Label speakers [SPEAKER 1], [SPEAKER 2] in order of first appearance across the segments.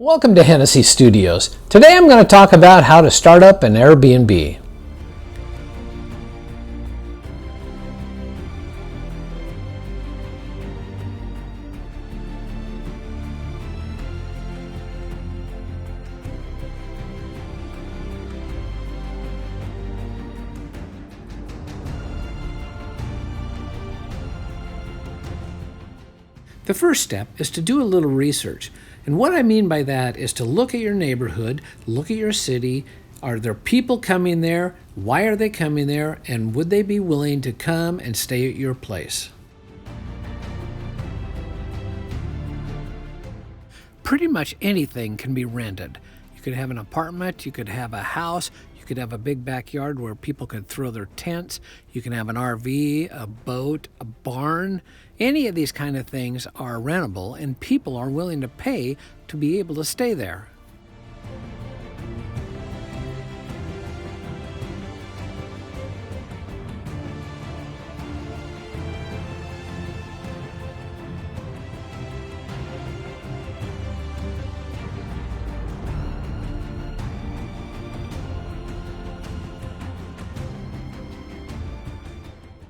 [SPEAKER 1] Welcome to Hennessey Studios. Today I'm going to talk about how to start up an Airbnb. The first step is to do a little research. And what I mean by that is to look at your neighborhood, look at your city. Are there people coming there? Why are they coming there? And would they be willing to come and stay at your place? Pretty much anything can be rented. You could have an apartment, you could have a house, you could have a big backyard where people could throw their tents. You can have an RV, a boat, a barn. Any of these kind of things are rentable, and people are willing to pay to be able to stay there.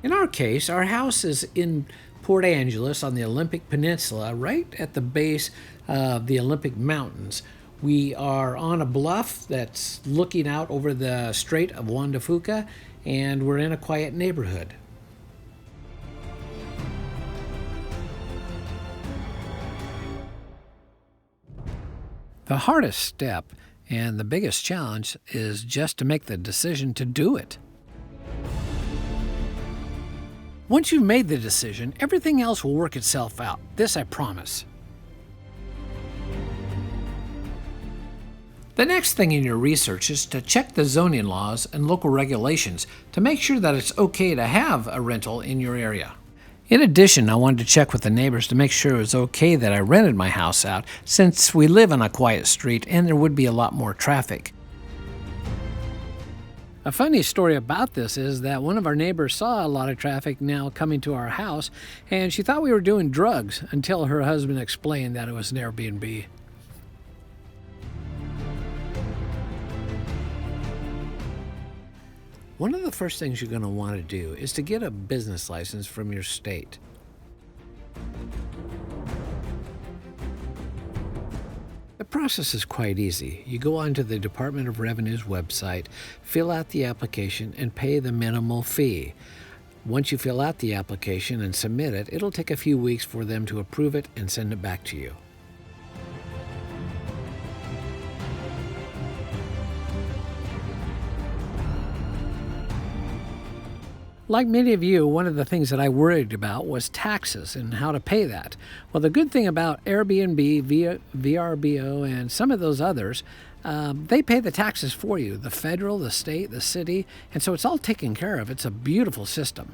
[SPEAKER 1] In our case, our house is in Port Angeles on the Olympic Peninsula, right at the base of the Olympic Mountains. We are on a bluff that's looking out over the Strait of Juan de Fuca, and we're in a quiet neighborhood. The hardest step and the biggest challenge is just to make the decision to do it. Once you've made the decision, everything else will work itself out. This I promise. The next thing in your research is to check the zoning laws and local regulations to make sure that it's okay to have a rental in your area. In addition, I wanted to check with the neighbors to make sure it was okay that I rented my house out, since we live on a quiet street and there would be a lot more traffic. A funny story about this is that one of our neighbors saw a lot of traffic now coming to our house, and she thought we were doing drugs until her husband explained that it was an Airbnb. One of the first things you're going to want to do is to get a business license from your state. The process is quite easy. You go onto the Department of Revenue's website, fill out the application, and pay the minimal fee. Once you fill out the application and submit it, it'll take a few weeks for them to approve it and send it back to you. Like many of you, one of the things that I worried about was taxes and how to pay that. Well, the good thing about Airbnb, VRBO, and some of those others, they pay the taxes for you, the federal, the state, the city, and so it's all taken care of. It's a beautiful system.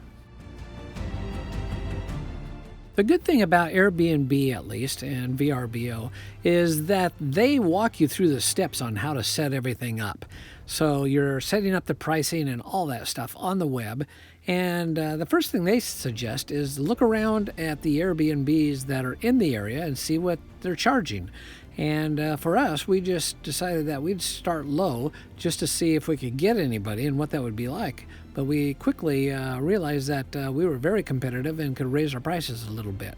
[SPEAKER 1] The good thing about Airbnb, at least, and VRBO, is that they walk you through the steps on how to set everything up. So you're setting up the pricing and all that stuff on the web. And the first thing they suggest is look around at the Airbnbs that are in the area and see what they're charging. And for us, we just decided that we'd start low just to see if we could get anybody and what that would be like. But we quickly realized that we were very competitive and could raise our prices a little bit.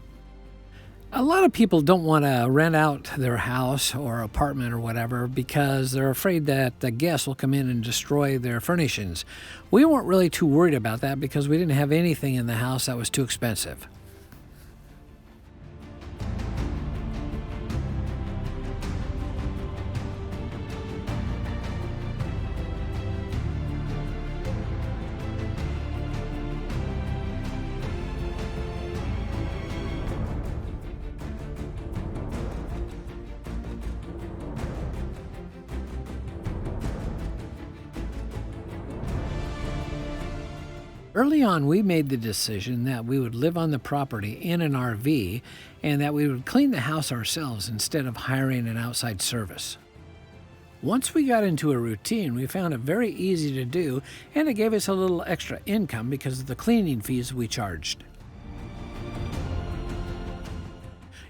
[SPEAKER 1] A lot of people don't want to rent out their house or apartment or whatever because they're afraid that the guests will come in and destroy their furnishings. We weren't really too worried about that because we didn't have anything in the house that was too expensive. Early on, we made the decision that we would live on the property in an RV and that we would clean the house ourselves instead of hiring an outside service. Once we got into a routine, we found it very easy to do, and it gave us a little extra income because of the cleaning fees we charged.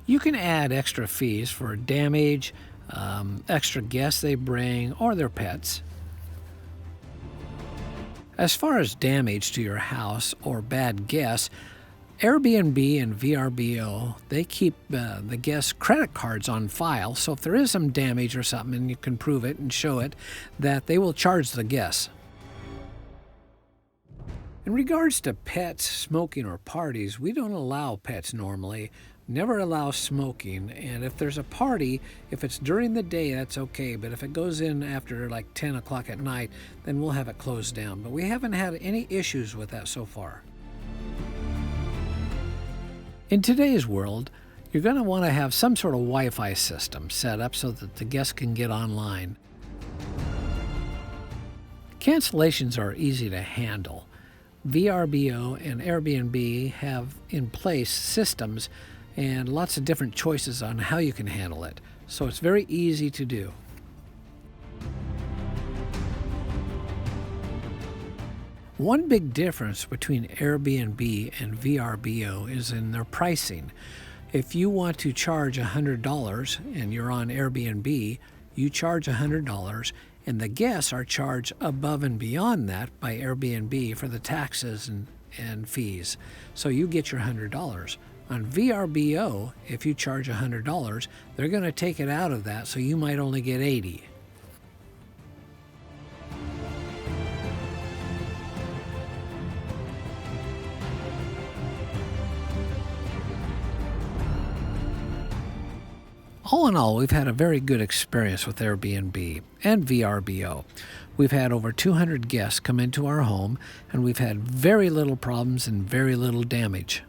[SPEAKER 1] You can add extra fees for damage, extra guests they bring, or their pets. As far as damage to your house or bad guests, Airbnb and VRBO, they keep the guests' credit cards on file, so if there is some damage or something and you can prove it and show it, that they will charge the guests. In regards to pets, smoking, or parties, we don't allow pets normally, never allow smoking, and if there's a party, if it's during the day, that's okay, but if it goes in after like 10 o'clock at night, then we'll have it closed down. But we haven't had any issues with that so far. In today's world, you're going to want to have some sort of Wi-Fi system set up so that the guests can get online. Cancellations are easy to handle. VRBO and Airbnb have in place systems and lots of different choices on how you can handle it, so it's very easy to do. One big difference between Airbnb and VRBO is in their pricing. If you want to charge $100 and you're on Airbnb, you charge $100, and the guests are charged above and beyond that by Airbnb for the taxes and fees. So you get your $100. On VRBO, if you charge $100, they're going to take it out of that, so you might only get $80. All in all, we've had a very good experience with Airbnb and VRBO. We've had over 200 guests come into our home, and we've had very little problems and very little damage.